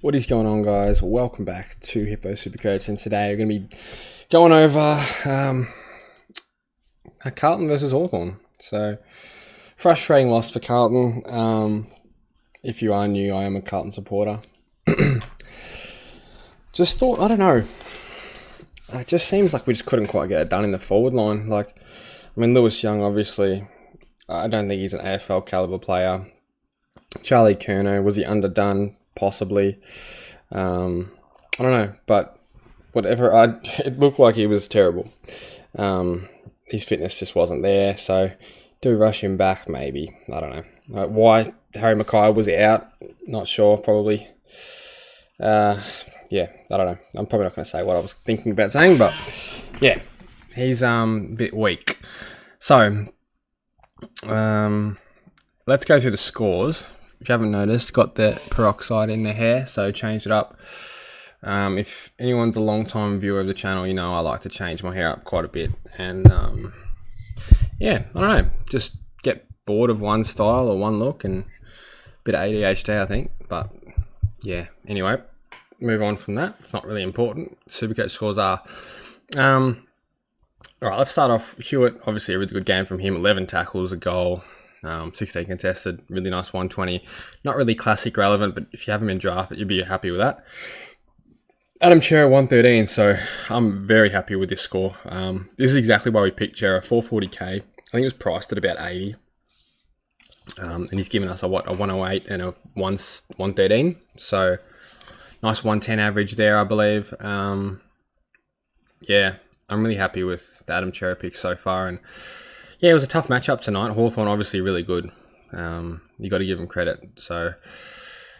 What is going on, guys? Welcome back to Hippo Supercoach, and today we're going to be going over a Carlton versus Hawthorn. So, frustrating loss for Carlton. If you are new, I am a Carlton supporter. Just thought, I don't know. It just seems like we just couldn't quite get it done in the forward line. Lewis Young, obviously, I don't think he's an AFL caliber player. Charlie Curnow, was he underdone? Possibly. I don't know, but whatever. It looked like he was terrible. His fitness just wasn't there, so do we rush him back? Maybe. I don't know. Why Harry Mackay was out? Not sure, probably. I don't know. I'm probably not going to say what I was thinking about saying, but yeah, he's a bit weak. So, let's go through the scores. If you haven't noticed, got the peroxide in the hair, so changed it up. If anyone's a long-time viewer of the channel, you know I like to change my hair up quite a bit. And, I don't know, just get bored of one style or one look and a bit of ADHD, I think. But, yeah, anyway, move on from that. It's not really important. Supercoach scores are. All right, let's start off. Hewitt, obviously a really good game from him. 11 tackles, a goal. 16 contested, really nice 120. Not really classic relevant, but if you have him in draft, you'd be happy with that. Adam Chera 113, so I'm very happy with this score. This is exactly why we picked Chera, 440k. I think it was priced at about 80. And he's given us a 108 and a 113. So nice 110 average there, I believe. Yeah, I'm really happy with the Adam Chera pick so far. And yeah, it was a tough matchup tonight. Hawthorn obviously really good. You got to give him credit. So,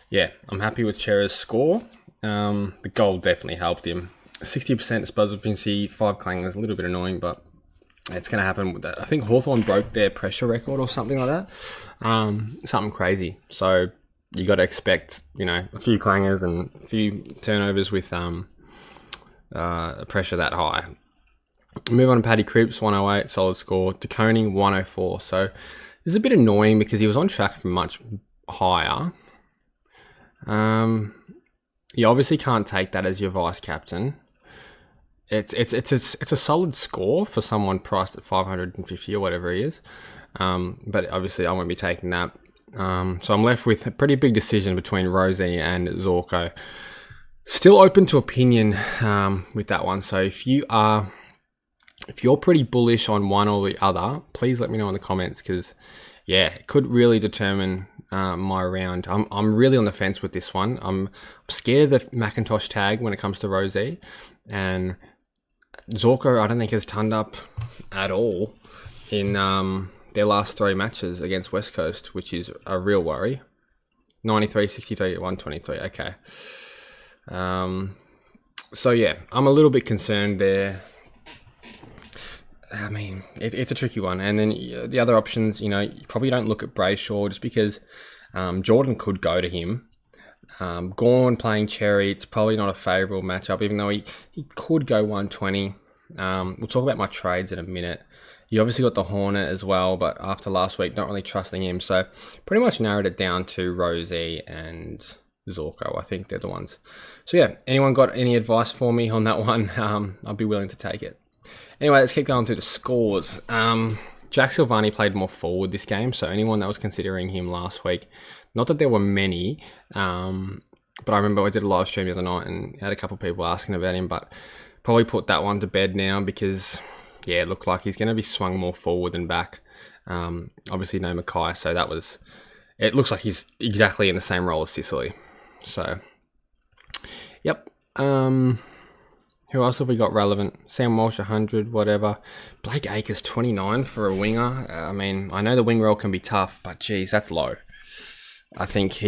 yeah, I'm happy with Chera's score. The goal definitely helped him. 60% disposal efficiency, 5 clangers, a little bit annoying, but it's going to happen with that. I think Hawthorn broke their pressure record or something like that. Something crazy. So, you got to expect, a few clangers and a few turnovers with pressure that high. Move on to Paddy Cripps, 108, solid score. DeConey, 104. So this is a bit annoying because he was on track for much higher. You obviously can't take that as your vice captain. It's a solid score for someone priced at 550 or whatever he is. But obviously I won't be taking that. So I'm left with a pretty big decision between Rosie and Zorko. Still open to opinion with that one. So if you're pretty bullish on one or the other, please let me know in the comments because, yeah, it could really determine my round. I'm really on the fence with this one. I'm scared of the Macintosh tag when it comes to Rosie. And Zorko, I don't think has turned up at all in their last 3 matches against West Coast, which is a real worry. 93, 63, 123. Okay. So, yeah, I'm a little bit concerned there. I mean, it's a tricky one. And then the other options, you probably don't look at Brayshaw just because Jordan could go to him. Gawn playing Cherry, it's probably not a favourable matchup, even though he could go 120. We'll talk about my trades in a minute. You obviously got the Hornet as well, but after last week, not really trusting him. So pretty much narrowed it down to Rosie and Zorko. I think they're the ones. So yeah, anyone got any advice for me on that one? I'd be willing to take it. Anyway, let's keep going through the scores. Jack Silvani played more forward this game, so anyone that was considering him last week, not that there were many, but I remember I did a live stream the other night and had a couple of people asking about him, but probably put that one to bed now because, yeah, it looked like he's going to be swung more forward than back. Obviously no Mackay, so it looks like he's exactly in the same role as Sicily. So, yep. Who else have we got relevant? Sam Walsh, 100, whatever. Blake Acres, 29 for a winger. I mean, I know the wing role can be tough, but geez, that's low. I think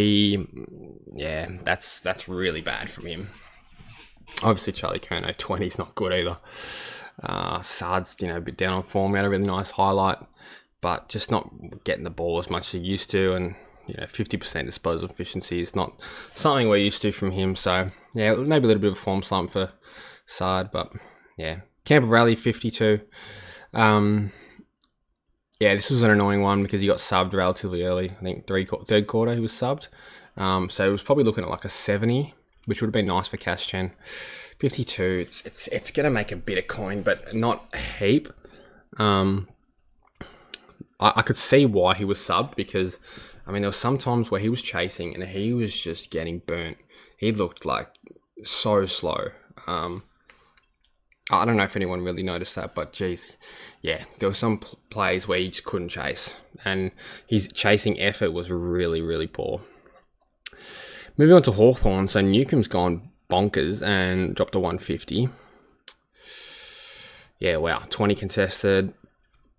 that's really bad from him. Obviously, Charlie Curnow, 20 is not good either. Sard's, a bit down on form. He had a really nice highlight, but just not getting the ball as much as he used to. And, 50% disposal efficiency is not something we're used to from him. So, yeah, maybe a little bit of a form slump for Sard, but yeah. Camper Rally 52. Yeah, this was an annoying one because he got subbed relatively early. I think third quarter he was subbed. So he was probably looking at like a 70 which would have been nice for Cash Chen. 52, it's going to make a bit of coin, but not a heap. I could see why he was subbed, because, I mean, there were some times where he was chasing and he was just getting burnt. He looked like so slow. I don't know if anyone really noticed that, but geez, yeah, there were some plays where he just couldn't chase, and his chasing effort was really, really poor. Moving on to Hawthorn, so Newcomb's gone bonkers and dropped to 150. Yeah, wow, 20 contested.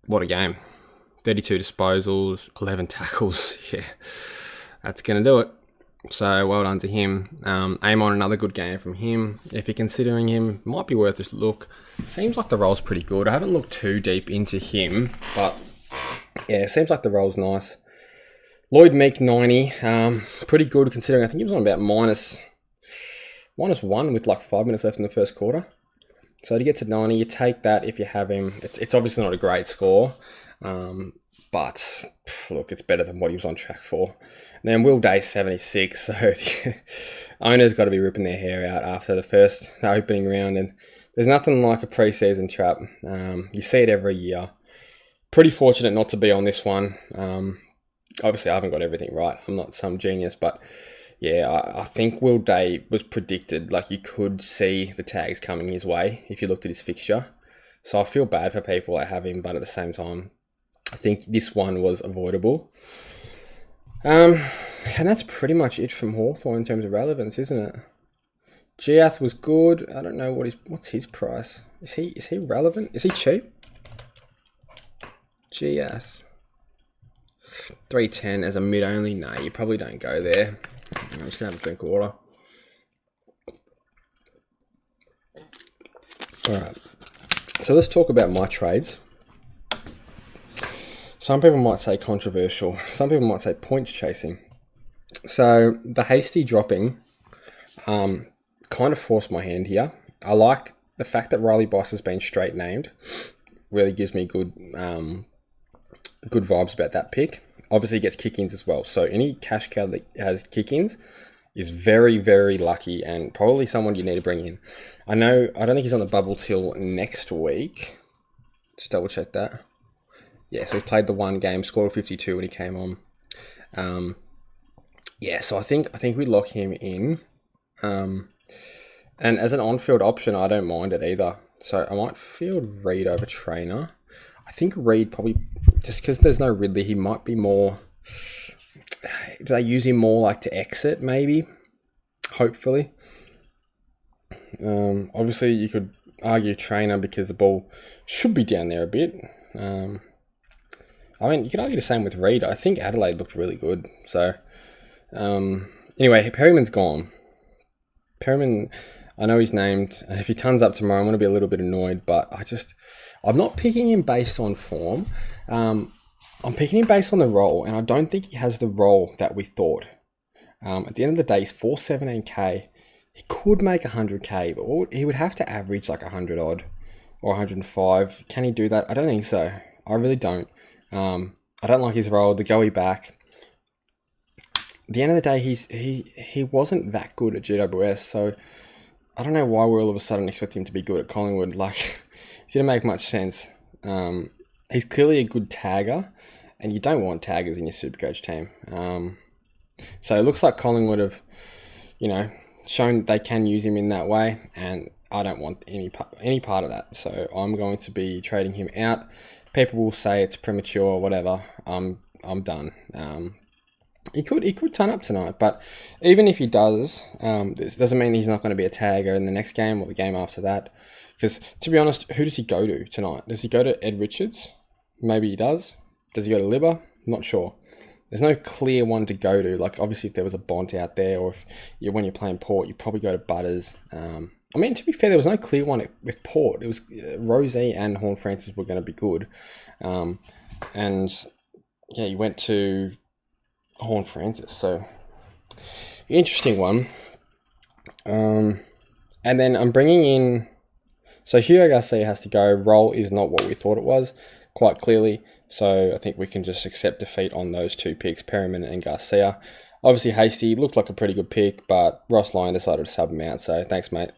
What a game. 32 disposals, 11 tackles. Yeah, that's going to do it. So, well done to him. Aim on another good game from him. If you're considering him, might be worth a look. Seems like the role's pretty good. I haven't looked too deep into him, but yeah, seems like the role's nice. Lloyd Meek, 90. Pretty good considering I think he was on about minus one with like 5 minutes left in the first quarter. So to get to 90, you take that if you have him. It's obviously not a great score, but look, it's better than what he was on track for. And then Will Day, 76. So the owners got to be ripping their hair out after the first opening round. And there's nothing like a preseason trap. You see it every year. Pretty fortunate not to be on this one. Obviously, I haven't got everything right. I'm not some genius, but yeah, I think Will Day was predicted. Like, you could see the tags coming his way if you looked at his fixture. So I feel bad for people that have him, but at the same time, I think this one was avoidable. And that's pretty much it from Hawthorn in terms of relevance, isn't it? Giath was good. I don't know what's his price. Is he relevant? Is he cheap? Giath. 310 as a mid only. No, you probably don't go there. I'm just gonna have a drink of water. Alright. So let's talk about my trades. Some people might say controversial. Some people might say points chasing. So the hasty dropping kind of forced my hand here. I like the fact that Riley Boss has been straight named. Really gives me good vibes about that pick. Obviously, he gets kick-ins as well. So any cash cow that has kick-ins is very, very lucky and probably someone you need to bring in. I don't think he's on the bubble till next week. Just double check that. Yeah, so he played the one game, scored 52 when he came on. Yeah, so I think we lock him in. And as an on-field option, I don't mind it either. So I might field Reed over Trainer. I think Reed probably, just because there's no Ridley, he might be more, do they use him more like to exit maybe? Hopefully. Obviously you could argue Trainer because the ball should be down there a bit. I mean, you could argue the same with Reed. I think Adelaide looked really good. So, anyway, Perryman's gone. Perryman, I know he's named, and if he turns up tomorrow, I'm going to be a little bit annoyed, but I'm not picking him based on form. I'm picking him based on the role, and I don't think he has the role that we thought. At the end of the day, he's 417k. He could make 100k, but he would have to average like 100 odd or 105. Can he do that? I don't think so. I really don't. I don't like his role. The goey back. At the end of the day, he wasn't that good at GWS, so I don't know why we're all of a sudden expecting him to be good at Collingwood. Like, it didn't make much sense. He's clearly a good tagger, and you don't want taggers in your Supercoach team. So it looks like Collingwood have, shown they can use him in that way, and I don't want any part of that. So I'm going to be trading him out. People will say it's premature, whatever. I'm done. He could turn up tonight, but even if he does, this doesn't mean he's not going to be a tagger in the next game or the game after that. Because, to be honest, who does he go to tonight? Does he go to Ed Richards? Maybe he does. Does he go to Libba? Not sure. There's no clear one to go to. Like, obviously, if there was a Bont out there, or when you're playing Port, you probably go to Butters. I mean, to be fair, there was no clear one with Port. It was Rosie and Horn Francis were going to be good. And, yeah, you went to Horn Francis. So, interesting one. And then I'm bringing in... So, Hugo Garcia has to go. Role is not what we thought it was, quite clearly. So, I think we can just accept defeat on those two picks, Perryman and Garcia. Obviously, Hasty looked like a pretty good pick, but Ross Lyon decided to sub him out, so thanks, mate.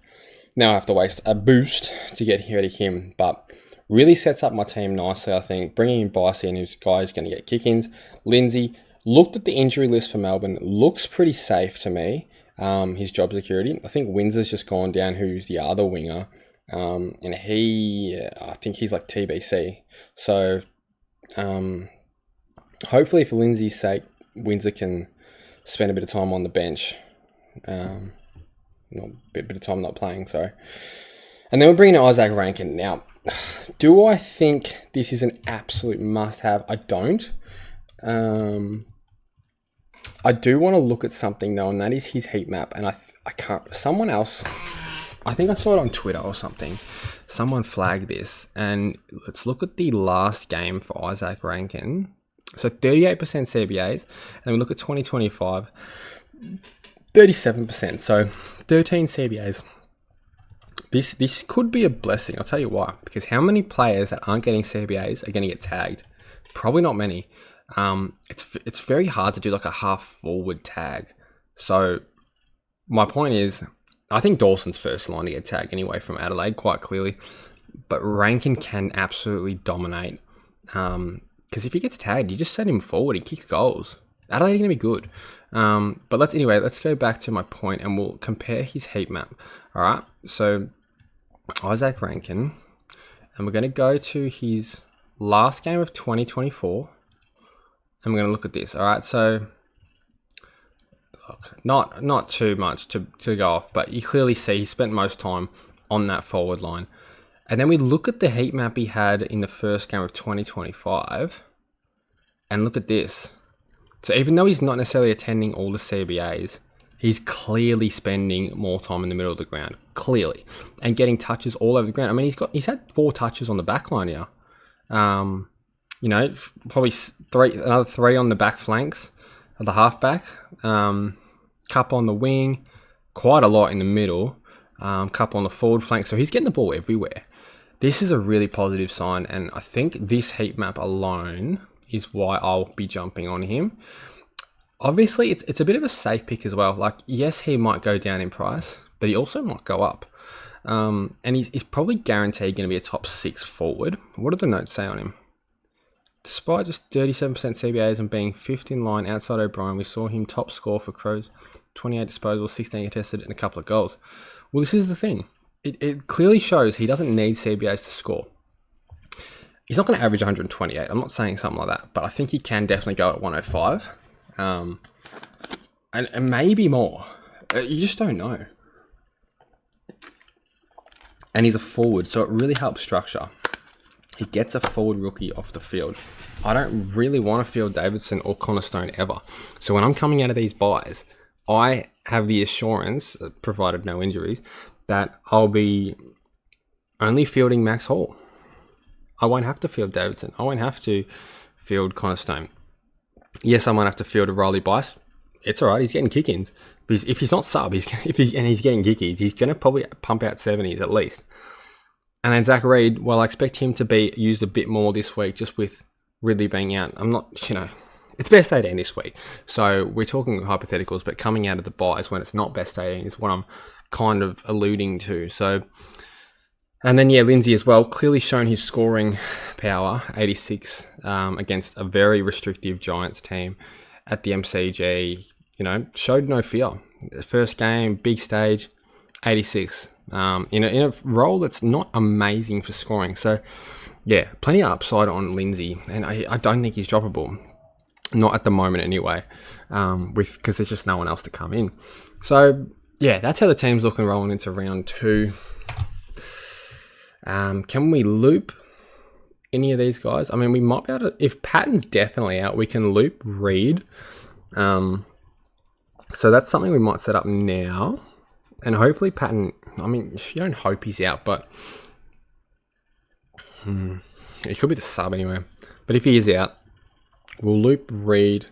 Now I have to waste a boost to get rid of him, but really sets up my team nicely, I think. Bringing in Bicey and who's guy who's going to get kick-ins. Lindsay, looked at the injury list for Melbourne, looks pretty safe to me, his job security. I think Windsor's just gone down, who's the other winger, and I think he's like TBC. So, hopefully for Lindsay's sake, Windsor can spend a bit of time on the bench. Not a bit of time not playing, sorry. And then we're bringing in Isaac Rankine. Now, do I think this is an absolute must-have? I don't. I do want to look at something, though, and that is his heat map. And I can't... Someone else... I think I saw it on Twitter or something. Someone flagged this. And let's look at the last game for Isaac Rankine. So 38% CBAs. And then we look at 2025... 37%, so 13 CBAs. This could be a blessing. I'll tell you why. Because how many players that aren't getting CBAs are going to get tagged? Probably not many. It's very hard to do like a half forward tag. So my point is, I think Dawson's first line to get tagged anyway from Adelaide quite clearly. But Rankine can absolutely dominate. Because if he gets tagged, you just send him forward. He kicks goals. Adelaide are going to be good. But let's go back to my point and we'll compare his heat map. All right. So Isaac Rankine, and we're going to go to his last game of 2024. And we're going to look at this. All right. So look, not too much to go off, but you clearly see he spent most time on that forward line. And then we look at the heat map he had in the first game of 2025 and look at this. So even though he's not necessarily attending all the CBAs, he's clearly spending more time in the middle of the ground, clearly, and getting touches all over the ground. I mean, he's had 4 touches on the back line here. You know, probably another 3 on the back flanks of the halfback, couple on the wing, quite a lot in the middle, couple on the forward flank. So he's getting the ball everywhere. This is a really positive sign, and I think this heat map alone is why I'll be jumping on him. Obviously, it's a bit of a safe pick as well. Like, yes, he might go down in price, but he also might go up. And he's probably guaranteed going to be a top 6 forward. What do the notes say on him? Despite just 37% CBAs and being 5th in line outside O'Brien, we saw him top score for Crows, 28 disposals, 16 contested, and a couple of goals. Well, this is the thing. It clearly shows he doesn't need CBAs to score. He's not going to average 128. I'm not saying something like that, but I think he can definitely go at 105. And maybe more. You just don't know. And he's a forward, so it really helps structure. He gets a forward rookie off the field. I don't really want to field Davidson or Cornerstone ever. So when I'm coming out of these buys, I have the assurance, provided no injuries, that I'll be only fielding Max Hall. I won't have to field Davidson. I won't have to field Cornerstone. Yes, I might have to field a Riley Bice. It's all right. He's getting kick-ins. But if he's not sub, he's getting kick-ins, he's going to probably pump out 70s at least. And then Zach Reid, well, I expect him to be used a bit more this week, just with Ridley being out. I'm not, it's best 18 this week. So we're talking hypotheticals, but coming out of the buys when it's not best 18 is what I'm kind of alluding to. So... And then, yeah, Lindsay as well, clearly shown his scoring power, 86, against a very restrictive Giants team at the MCG. Showed no fear. First game, big stage, 86. In a role that's not amazing for scoring. So, yeah, plenty of upside on Lindsay. And I don't think he's droppable. Not at the moment anyway, because there's just no one else to come in. So, yeah, that's how the team's looking rolling into round 2. Can we loop any of these guys? I mean, we might be able to... If Patton's definitely out, we can loop Reid. So that's something we might set up now. And hopefully Patton... I mean, you don't hope he's out, but... It could be the sub anyway. But if he is out, we'll loop Reid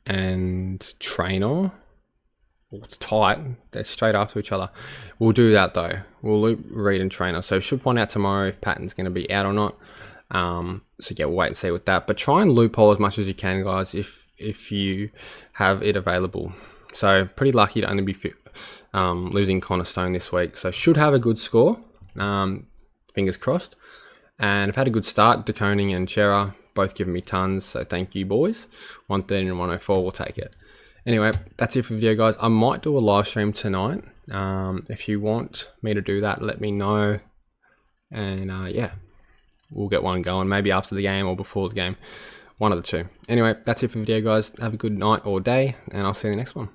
and Traynor. Well, it's tight. They're straight after each other. We'll do that though. We'll loop Reid and Traynor. So should find out tomorrow if Patton's going to be out or not. So yeah, we'll wait and see with that. But try and loophole as much as you can, guys. If if you have it available. So pretty lucky to only be losing Connor Stone this week. So should have a good score, fingers crossed. And I've had a good start. DeConing and Chera both giving me tons, so thank you, boys. 130 and 104, we'll take it. Anyway, that's it for the video, guys. I might do a live stream tonight. If you want me to do that, let me know. And yeah, we'll get one going, maybe after the game or before the game. One of the two. Anyway, that's it for the video, guys. Have a good night or day, and I'll see you in the next one.